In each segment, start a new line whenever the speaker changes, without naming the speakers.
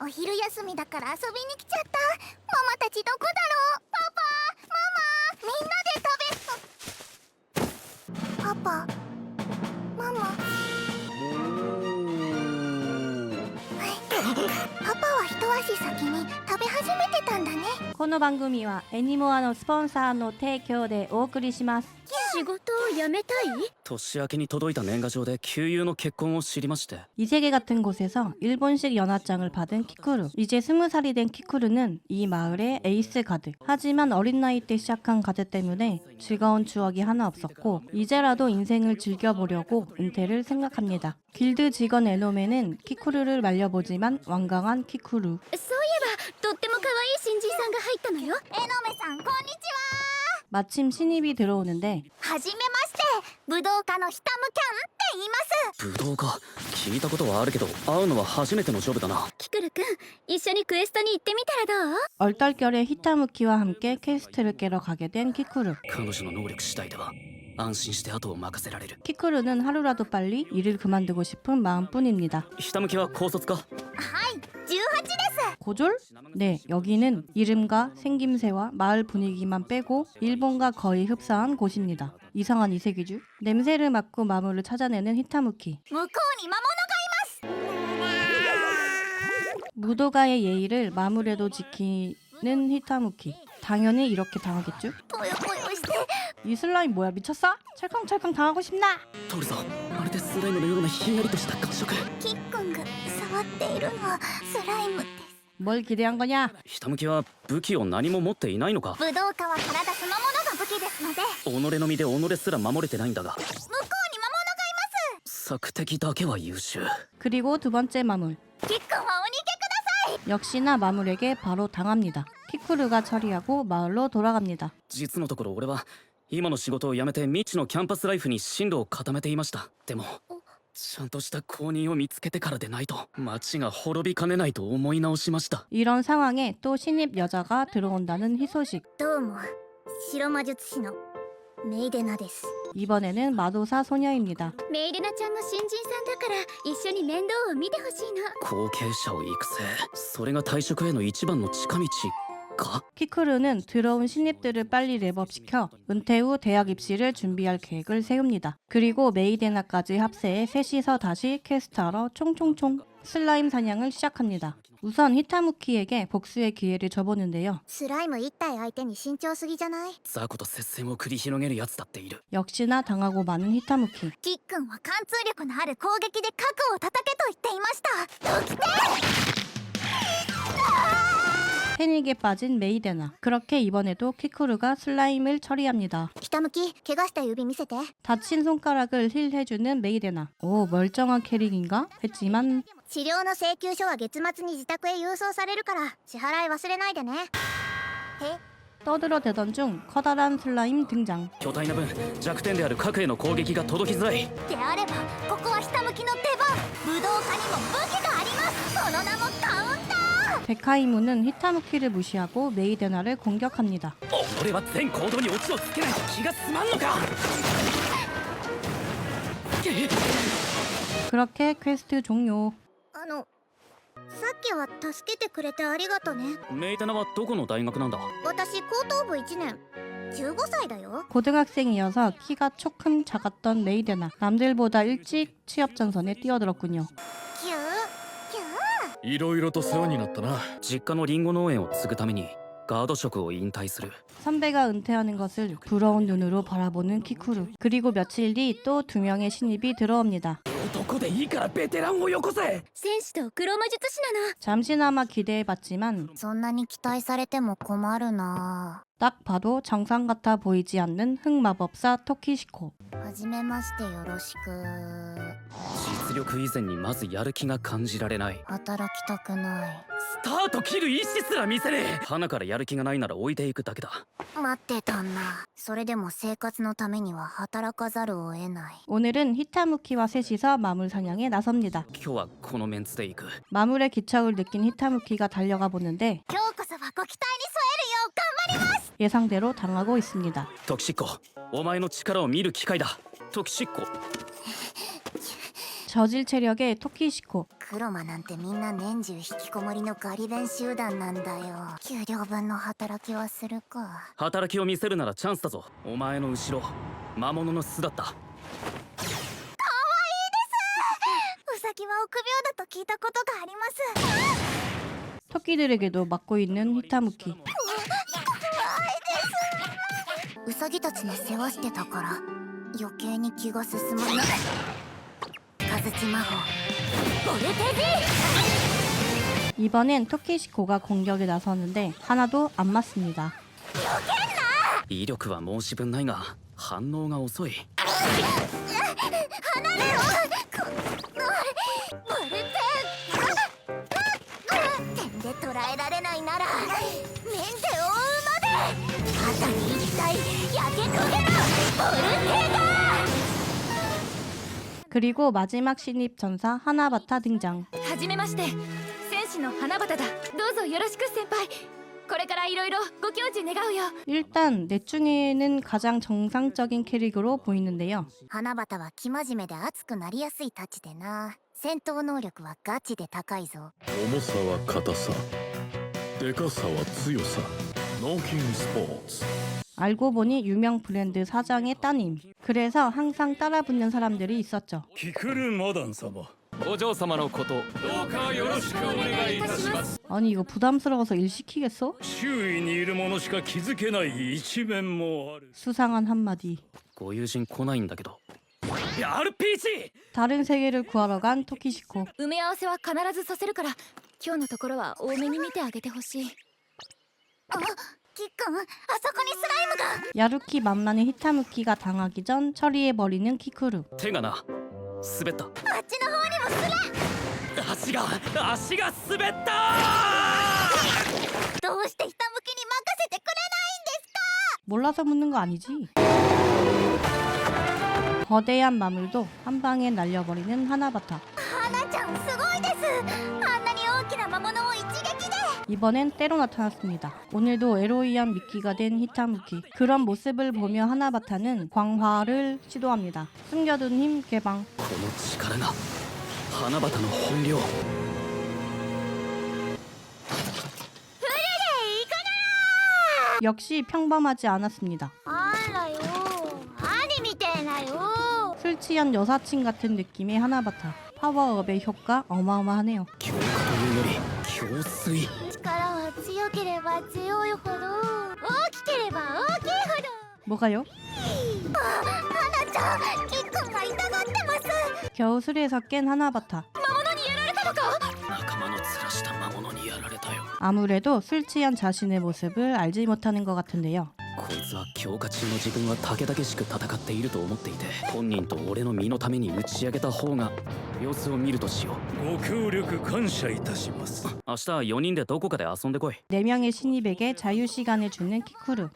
お昼休みだから遊びに来ちゃった。ママたちどこだろう。パパ、ママ、みんなで食べ。パパ、ママ。パパは一足先に食べ始めてたんだね。
この番組はエニモアのスポンサーの提供でお送りします。
仕事を辞めたい？
年明けに届いた年賀状で旧友の結婚を知りまして
이세계 같은 곳에서 일본식 연하장을 받은 키쿠루. 이제 20살이 된 키쿠루는 이 마을의 에이스 가드. 하지만 어린 나이 때 시작한 가드 때문에 즐거운 추억이 하나 없었고 이제라도 인생을 즐겨보려고 은퇴를 생각합니다. 길드 직원 에노메는 키쿠루를 말려보지만 완강한 키쿠루.
そういえばとっても可愛い新人さんが入ったのよ。えのめさん、こんにちは。
마침 신입이 들어오는데
はじめまして、武道家のひたむキャンって言います。
武道家聞いたことはあるけど会うのは初めてのジョブだな。
キクルくん、一緒にクエストに行ってみたらどう？
얼떨결에 히타무키와 함께 퀘스트를 깨러 가게 된 키쿠루.
彼女の能力次第では安心して後を任せられる。
키쿠루는 하루라도 빨리 일을 그만두고 싶은 마음뿐입니다.
ひたむきは高卒か？
はい、18です。
고졸? 네, 여기는 이름과 생김새와 마을 분위기만 빼고 일본과 거의 흡사한 곳입니다. 이상한 이세계주? 냄새를 맡고 마물을 찾아내는 히타무키.
向こうに魔物がいます。
무도가의 예의를 마물에도 지키는 히타무키. 당연히 이렇게 당하겠죠?
ぽよぽよして。
이 슬라임 뭐야, 미쳤어? 찰컹찰컹 당하고 싶나?
トルさんまるでスライムのようなひんやりとした感触。
キックンが触っているのはスライムです。
뭘 기대한 거냐?
ひたむきは武器を何も持っていないのか？
武道家は体そのものが武器ですので。
己の身で己すら守れてないんだが
向こうに魔物がいます。
索敵だけは優秀。
그리고 두 번째 마물.
キックンはお逃げください。
역시나 마물에게 바로 당합니다. 키쿠르가 처리하고 마을로 돌아갑니다.
実のところ俺は今の仕事を辞めて未知のキャンパスライフに進路を固めていました。でもちゃんとした後任を見つけてからでないと町が滅びかねないと思い直しました。
이런 상황에 또 신입 여자가 들어온다는 희소식.
どうも、白魔術師のメイデナです。
이번에는 마도사 소녀입니다.
メイデナちゃんの新人さんだから一緒に面倒を見てほしいの。
後継者を育成、それが退職への一番の近道か？
키쿠르는 들어온 신입들을 빨리 랩업시켜 은퇴 후 대학 입시를 준비할 계획을 세웁니다. 그리고 메이데나까지 합세해 셋이서 다시 퀘스트하러 총총총 슬라임 사냥을 시작합니다. 우선 히타무키에게 복수의 기회를 줘보는데요.
スライム一体相手に慎重すぎじゃない？
雑魚と接戦を繰り広げるやつだっている。
역시나 당하고 마는 히타무키.
キックンは貫通力のある攻撃で核を叩けと言っていました。どきて！
패닉에 빠진 메이데나. 그렇게 이번에도 키쿠르가 슬라임을 처리합니다.
ひたむき、怪我した指見せて。
다친 손가락을 힐해주는 메이데나. 오, 멀쩡한 캐릭인가? 했지만
治療の請求書は月末に自宅へ郵送されるから支払い忘れないでね。え？
떠들어대던 중 커다란 슬라임 등장.
巨大な分弱点である核への攻撃が届きづらい。
であればここはひたむきの出番。武道家にも武器があります。その名もカウンター。
데카이무는 히타무키를 무시하고 메이데나를 공격합니다.
俺は全行動にオチをつけないと気が済まんのか。
그렇게 퀘스트 종료.
さっきは助けてくれてありがとね。
メイデナはどこの大学なんだ？
私高等部1年。15歳だよ。
고등학생이어서 키가 조금 작았던 메이데나. 남들보다 일찍 취업 전선에 뛰어들었군요.
キューキュー。
いろいろと世話になったな。
実家のリンゴ農園を継ぐためにガード職を引退する。
선배가 은퇴하는 것을 부러운 눈으로 바라보는 키쿠루. 그리고 며칠 뒤 또 두 명의 신입이 들어옵니다.
男でいいからベテランをよこせ。
戦士と黒魔術師なの。
잠시나마 기대해봤지만
そんなに期待されても困るな。
딱 봐도 정상 같아 보이지 않는 흑마법사 토키시코.
はじめましてよろしく。
実力以前にまずやる気が感じられない。
働きたくない。
スタート切る意志すら見せねえ。花からやる気がないなら置いていくだけだ。
待ってたんだ。それでも生活のためには働かざるを得ない。
오늘은 히타무키와 셋이서 마물 사냥에 나섭니다.
今日はこのメンツで行く。
마물의 기척을 느낀 히타무키가 달려가 보는데
今日こそはご期待に添えるよう頑張ります。
예상대로 당하고 있습니다.
トキシッコ、お前の力を見る機会だ。トキシッコ。
저질 체력의 토키시코.
黒間なんてみんな年中引きこもりのガリ勉集団なんだよ。給料分の働きはするか。
働きを見せるならチャンスだぞ。お前の後ろ魔物の巣だった。
ウサギは臆病だと聞いたことがあります。
토끼들에게도 맡고 있는 히타무키.
ウサギたちの世話してたから余計に気が進まない。カズチ魔法ボルテージ。
이번엔 토키시코가 공격에 나서는데 하나도 안 맞습니다.
威力は申し分ないが反応が遅い。
離れろ。ボルテー点で捉えられないなら面で追うまで。肩に一体焼け焦げろボルテーだ。
그리고 마지막 신입 전사 하나바타 등장.
はじめまして、戦士の花畑だ。どうぞよろしく先輩。これからいろいろご教授願うよ。
일단 넷 중에는 가장 정상적인 캐릭으로 보이는데요.
花畑は生真面目で熱くなりやすいたちでな。戦闘能力はガチで高いぞ。
重さは硬さ、でかさは強さ。脳筋スポーツ。
알고 보니 유명 브랜드 사장의 따님. 그래서 항상 따라붙는 사람들이 있었죠.
キクルモダン様。
お嬢様のこと
どうかよろしくお願いいたします。
아니 이거 부담스러워서 일 시키겠어?
周囲にいるものしか気づけない一面もある。
수상한 한마디.
ご友人来ないんだけど。RPG!
다른 세계를 구하러 간 토키시코.
埋め合わせは必ずさせるから、今日のところは多めに見てあげてほしい。
あ、キックン、あそこにスライムが。
야루키 만만의 히타무키가 당하기 전 처리해버리는 키쿠루.
手がな滑った。
あっちの方にもスラ。
足が滑った。
どうしてひたむきに任せてくれないんですか。
몰라서 묻는 거 아니지? 거대한 마물도 한 방에 날려버리는 하나바타.
花ちゃんすごいです。あんなに大きな魔物を一撃で。
이번엔 때로 나타났습니다. 오늘도 에로이한 미끼가 된 히타무키. 그런 모습을 보며 하나바타는 광화를 시도합니다. 숨겨둔 힘 개방.
この力が花畑の本領。
역시 평범하지 않았습니다.
あらよ、兄みたいなよ。
술 취한 여사친 같은 느낌의 하나바타. 파워업의 효과 어마어마하네요.
強化というより強水。
力は強ければ強いほど、大きければ大きいほど。
뭐가요?
花ちゃん、キックンが痛がってます。
겨우 술에서 깬 하나바타.
仲間の面した魔物にやられたよ。
아무래도 술 취한 자신의 모습을 알지 못하는 것 같은데요.
こいつは強化中の自分はたけしく戦っていると思っていて、本人と俺の身のために打ち上げた方が様子を見るとしよう。
ご協力感謝いたします。
明日4人でどこかで遊んでこい。
4명의 신입에게 자유시간을 주는 키쿠루.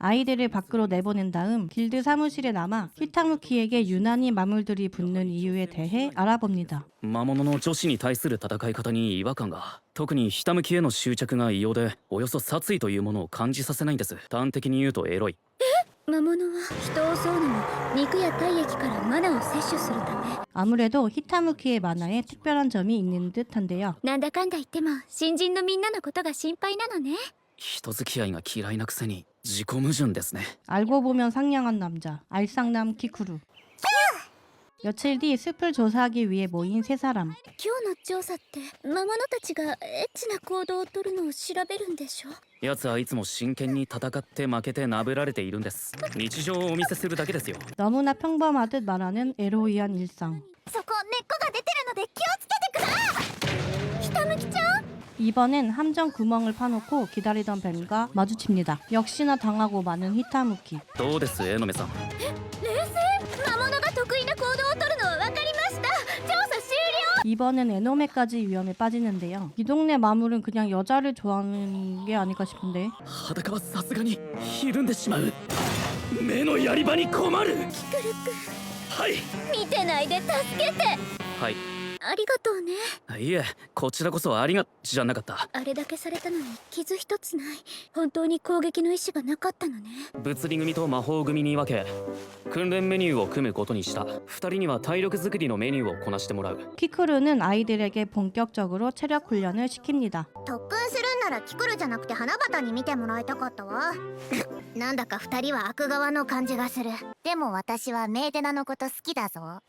아이들을 밖으로 내보낸 다음 길드 사무실에 남아 히타무키에게 유난히 마물들이 붙는 이유에 대해 알아봅니다.
魔物の女子に対する戦い方に違和感が、特にひたむきへの執着が異様で、およそ殺意というものを感じさせないんです。端的に言うとエロい。
魔物は人を襲うのも肉や体液からマナを摂取するため。
아무래도 히타무키의 만화에 특별한 점이 있는 듯한데요.
なんだかんだ言っても新人のみんなのことが心配なのね。
人付き合いが嫌いなくせに自己矛盾ですね。
알고 보면 상냥한 남자, 알상남 키쿠루. 며칠 뒤 숲을 조사하기 위해 모인 세 사람.
今日の調査って魔物たちがエッチな行動をとるのを調べるんでしょ。
奴はいつも真剣に戦って負けてなぶられているんです。日常をお見せするだけですよ。
너무나 평범하듯 말하는 에로이한 일상.
そこ根っこが出てるので気をつけてくだ。ひたむきちゃん。
이번엔 함정 구멍을 파놓고 기다리던 뱀과 마주칩니다. 역시나 당하고 마는 히타무키.
どうですエノメさん。
冷静。魔物が得意な行動をとるのは分かりました。調査終了。
이번엔 에노메까지 위험에 빠지는데요. 이 동네 마물은 그냥 여자를 좋아하는 게 아닐까 싶은데.
裸はさすがにひるんでしまう。目のやり場に困る。はい
見てないで助けて。
はい。
あ
ありがとうね。
いえ、こちらこそありがじゃなかった。
あれだけされたのに傷一つない。本当に攻撃の意志がなかったのね。
物理組と魔法組に分け訓練メニューを組むことにした。2人には体力作りのメニューをこなしてもらう。
키쿠르는 아이들에게 본격적으로 체력 훈련을 시킵니다.
特訓するんならキクルじゃなくて花畑に見てもらいたかったわ。なんだか二人は悪側の感じがする。でも私はメーテナのこと好きだぞ。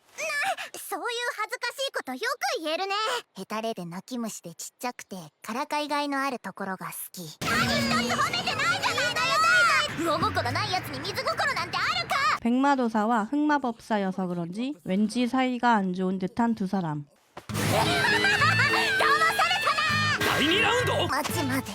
そういう恥ずかしいことよく言えるね。ヘタレで泣き虫でちっちゃくてからかいがいのあるところが好き。何一つ褒めてないじゃないのよ。魚心ないやつに水心なんてあるか。
백마도사와 흑마법사여서 그런지 왠지 사이가 안 좋은 듯한 두 사람.
第2ラウンド。
待ち待て。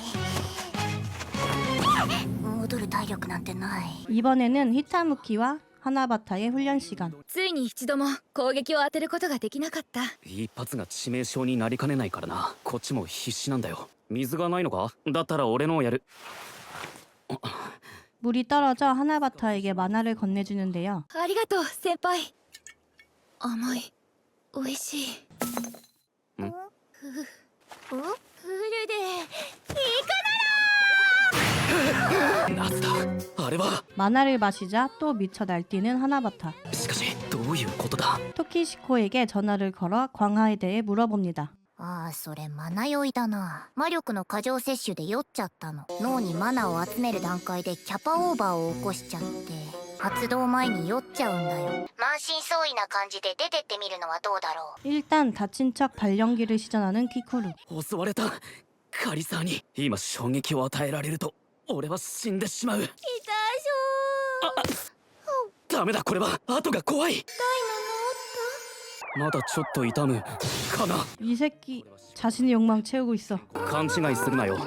戻る体力なんてない。
이번에는 히타무키와 하나바타의 훈련 시간.
ついに一度も攻撃を当てることができなかった。
一発が致命傷になりかねないからな。こっちも必死なんだよ。水がないのか？だったら俺のをやる。
물이 떨어져 하나바타에게 만화를 건네주는데요.
ありがとう先輩。甘い、美味しい。フルで
なんだあれは。
만화를 마시자 또 미쳐 날뛰는 하나바타.
しかしどういうことだ。
토키시코에게 전화를 걸어 광하에 대해 물어봅니다.
ああ、それマナ酔いだな。魔力の過剰摂取で酔っちゃったの。脳にマナを集める段階でキャパオーバーを起こしちゃって発動前に酔っちゃうんだよ。満身創痍な感じで出てってみるのはどうだろう。
일단 다친 척 발연기를 시전하는 키쿠루.
襲われたカリサーに今衝撃を与えられると俺は死んでしまう。
痛
ダメだ、これは後が怖い。まだちょっと痛むかな。
이 새끼 자신의 욕망 채우고 있어.
勘違いするなよ。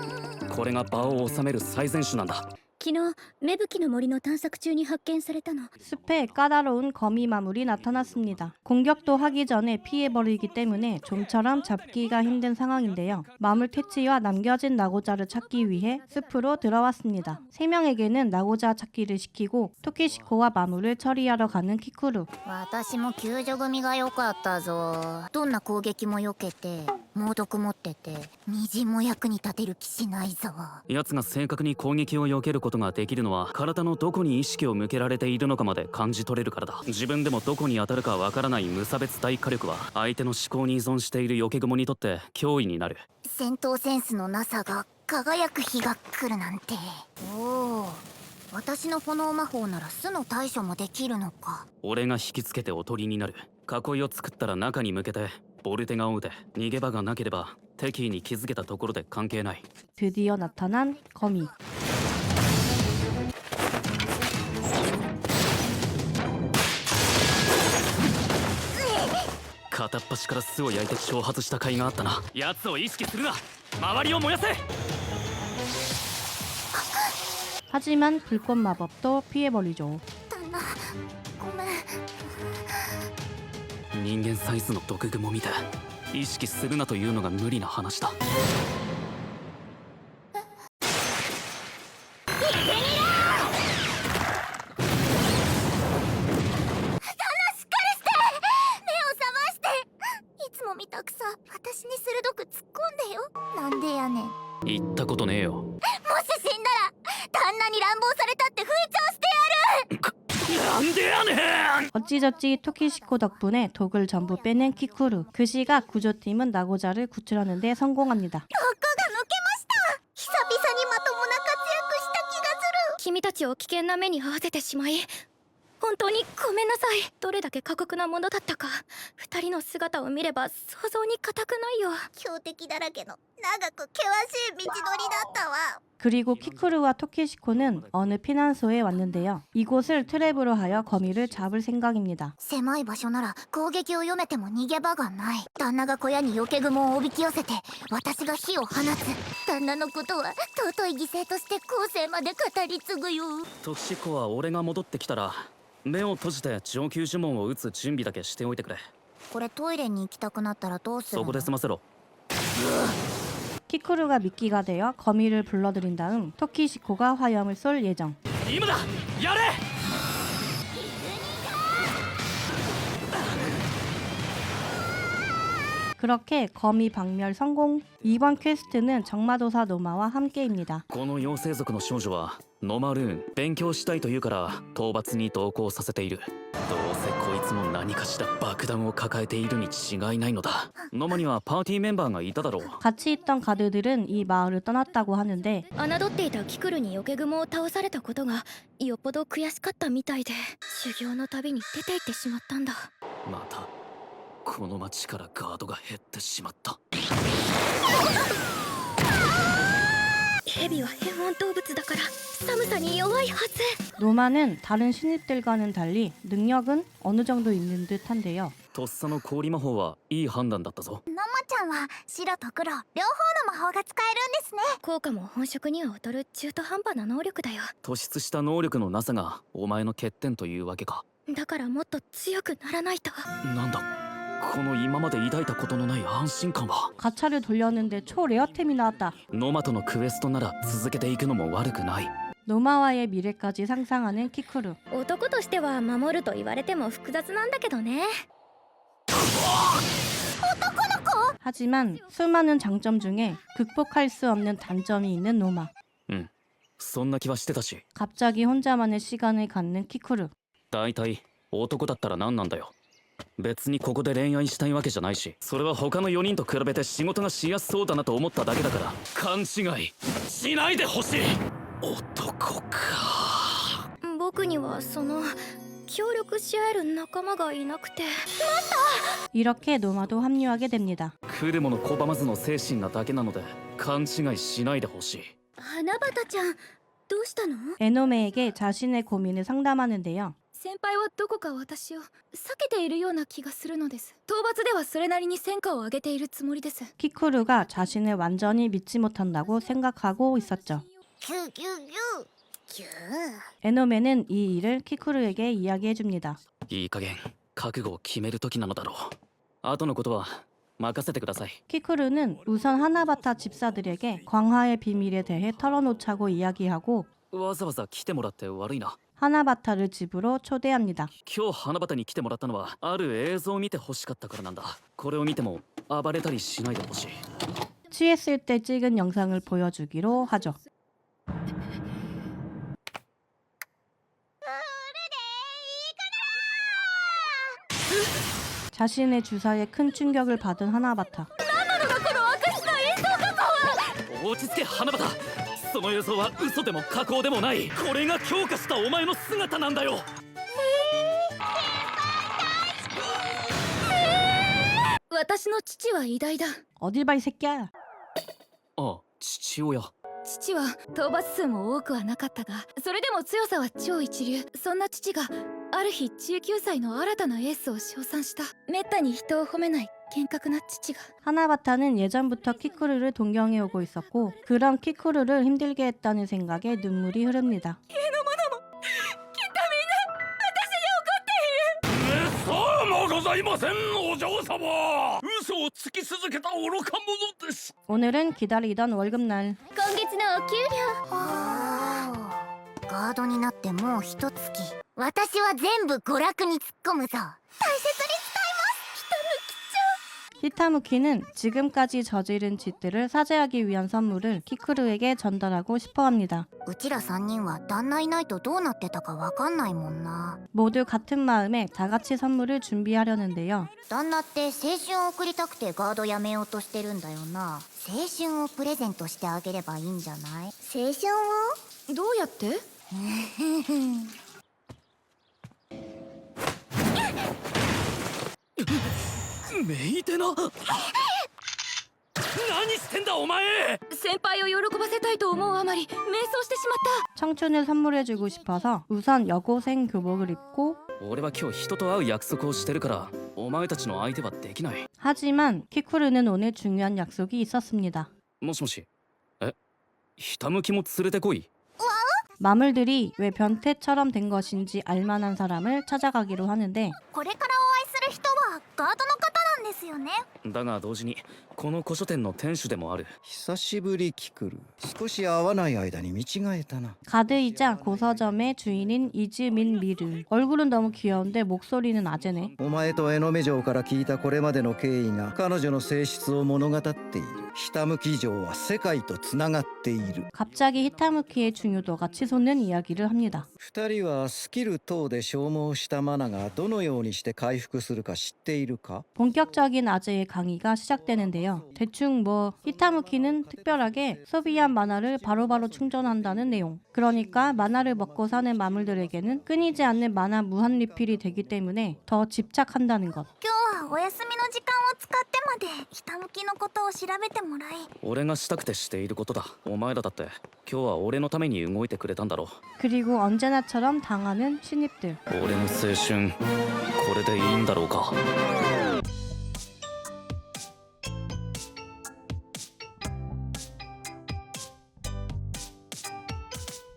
これが場を収める最善手なんだ。
昨日芽吹の森の探索中に発見されたの。
숲에 까다로운 거미 마물이 나타났습니다. 공격도 하기 전에 피해버리기 때문에 좀처럼 잡기가 힘든 상황인데요. 마물 퇴치와 남겨진 나고자를 찾기 위해 숲으로 들어왔습니다. 3명에게는 나고자 찾기를 시키고 토키시코와 마물을 처리하러 가는 키쿠루.
私も救助組が良かったぞ。どんな攻撃も避けて猛毒持っててみじんも役に立てる気しないぞ。
奴が正確に攻撃を避けることができるのは体のどこに意識を向けられているのかまで感じ取れるからだ。自分でもどこに当たるかわからない無差別大火力は相手の思考に依存している避け雲にとって脅威になる。
戦闘センスのなさが輝く日が来るなんて。おお、私の炎魔法なら巣の対処もできるのか。
俺が引きつけておとりになる。囲いを作ったら中に向けてボルテガを撃て。逃げ場がなければ敵意に気づけたところで関係ない。
드디어 나타난 거미.
片っ端から巣を焼いて挑発した甲斐があったな。奴を意識するな。周りを燃やせ。
하지만 불꽃 마법도 피해버리죠.
旦那、ごめん。
人間サイズの毒蜘見て意識するなというのが無理な話だ。
私に鋭く突っ込んでよ。なんでやねん。も
言ったことねえよ。
し死んだら旦那に乱暴されたって吹聴してやる。
なんでやねん。
어찌저찌 토키시코 덕분에 독을 전부 빼낸 키쿠루. 그 시각 구조팀은 나고자를 구출하는 데 성공합니다.
毒が抜けました。久々にまともな活躍した気がする。
君たちを危険な目に遭わせてしまい本当にごめんなさい。どれだけ過酷なものだったか二人の姿を見れば想像に難くないよ。
強敵だらけの長く険しい道のりだったわ。
그리고 키쿠루와 토키시코는 어느 피난소에 왔는데요. 이곳을 트랩으로 하여 거미를 잡을 생각입니다.
狭い場所なら攻撃を読めても逃げ場がない。旦那が小屋に避け雲をおびき寄せて私が火を放つ。旦那のことは尊い犠牲として後世まで語り継ぐよ。
トキシコは俺が戻ってきたら目を閉じて上級呪文を打つ準備だけしておいてくれ。
これトイレに行きたくなったらどうするの？
そこで済ませろ。
키쿠루가 미끼가 되어 거미를 불러들인 다음 토키시코가 화염을 쏠 예정.
今だやれ。
그렇게 거미 박멸 성공. 이번 퀘스트는 정마도사 노마와 함께입니다.
この妖精族の少女はノマルーン勉強したいというから討伐に同行させている。どうせこいつも何かしら爆弾を抱えているに違いないのだ。ノマにはパーティーメンバーがいただろう。
같이 있던 가드들은 이 마을을 떠났다고 하는데
侮っていたキクルに避け雲を倒されたことがよっぽど悔しかったみたいで修行の旅に出て行ってしまったんだ。
またこの町からガードが減ってしまった。
蛇は変温動物だから寒さに弱いはず。
노마는 다른 신입들과는 달리 능력은 어느 정도 있는 듯한데요.
とっさの氷魔法はいい判断だったぞ。
のもちゃんは白と黒両方の魔法が使えるんですね。
効果も本職には劣る中途半端な能力だよ。
突出した能力のなさがお前の欠点というわけか。
だからもっと強くならないと。
なんだこの今まで抱いたことのない安心感は。
가차를 돌렸는데 초레어템이 나왔다.
ノマとのクエストなら続けていくのも悪くない。
노마와의 미래까지 상상하는 키쿠루.
男としては守ると言われても複雑なんだけどね。
하지만 수많은 장점 중에 극복할 수 없는 단점이 있는 노마.
そんな気はしてたし。
갑자기 혼자만의 시간을 갖는 키쿠루.
大体男だったら何なんだよ。別にここで恋愛したいわけじゃないし、それは他の4人と比べて仕事がしやすそうだなと思っただけだから勘違いしないでほしい。男か。
僕にはその協力し合える仲間がいなくて。
이렇게 노마도 합류하게 됩니다.
来るもの拒まずの精神なだけなので勘違いしないでほしい。
花畑ちゃんどうしたの？
에노메에게 자신의 고민을 상담하는데요.
先輩はどこか私を避けているような気がするのです。討伐ではそれなりに戦果を上げているつもりです。
키쿠루가 자신을 완전히 믿지 못한다고 생각하고 있었죠.
キュキュキュキュ
에노메는 이 일을 키쿠루에게 이야기해줍니다.
いい加減覚悟を決める時なのだろう。後のことは任せてください。
키쿠루는 우선 하나바타 집사들에게 광화의 비밀에 대해 털어놓자고 이야기하고
わざわざ来てもらって悪いな。
하나바타를 집으로 초대합니다.
今日花畑に来てもらったのはある映像を見て欲しかったからなんだ。これを見ても暴れたりしないでほしい。
취했을 때 찍은 영상을 보여주기로 하죠. 자신의 주사에 큰 충격을 받은 하나바타.
落ち着け花畑。その映像は嘘でも加工でもない。これが強化したお前の姿なんだよ。
私の父は偉大だ。
어딜 봐 이 새끼야.
あ、父親。
父は討伐数も多くはなかったが、それでも強さは超一流。そんな父がある日19歳の新たなエースを称賛した。めったに人を褒めない厳格な父が。
하나바타는 예전부터 키쿠루를 동경해오고 있었고 그런 키쿠루를 힘들게 했다는 생각에 눈물이 흐릅니다.
そうもございませんお嬢様。嘘をつき続けた愚か者です。
오늘은 기다리던 월급날.
今月のお給料。
ガードになってもう一月。私は全部娯楽に突っ込むぞ。大切に
히타무키는 지금까지 저지른 짓들을 사죄하기 위한 선물을 키쿠루에게 전달하고 싶어합니다.
うちら3人は旦那いないとどうなってたかわかんないもんな。
모두 같은 마음에 다같이 선물을 준비하려는데요.
旦那って青春を送りたくてガードやめようとしてるんだよな。青春をプレゼントしてあげればいいんじゃない？青春を？
どうやって？
メイテナ。何してんだお前。
先輩を喜ばせたいと思うあまり迷走してしまった。
청춘을 선물해주고 싶어서 우선 여고생 교복을 입고
俺は今日人と会う約束をしてるからお前たちの相手はできない。
하지만 키쿠루는 오늘 중요한 약속이 있었습니다.
もしもし。え、ひたむきも連れてこい。
마물들이 왜 변태처럼 된 것인지 알만한 사람을 찾아가기로 하는데
これからお会いする人はガードの方なんですよね。
だが同時にこの古書店の店主でもある。
久しぶりキクル。少し会わない間に見違えたな。
가드이자 고서점의 주인인 이즈민 미르. 얼굴은 너무 귀여운데 목소리는 아재네.
お前と江ノ城から聞いたこれまでの経緯が彼女の性質を物語っている。ひたむき城は世界とつながっている。
갑자기 히타무키의 중요도가 치솟는 이야기를 합니다.
二人はスキル等で消耗したマナがどのようにして回復するか知っているか？
본격적인 아재의 강의가 시작되는데요. 대충 히타무키는 특별하게 소비한 마나를 바로바로 충전한다는 내용. 그러니까 마나를 먹고 사는 마물들에게는 끊이지 않는 마나 무한 리필이 되기 때문에 더 집착한다는 것.
今日はお休みの時間を使ってまでひたむきのことを調べてもらい、
俺がしたくてしていることだ。お前らだって今日は俺のために動いてくれたんだろ。
그리고 언제나처럼 당하는 신입들.
俺の青春これでいいんだろうか。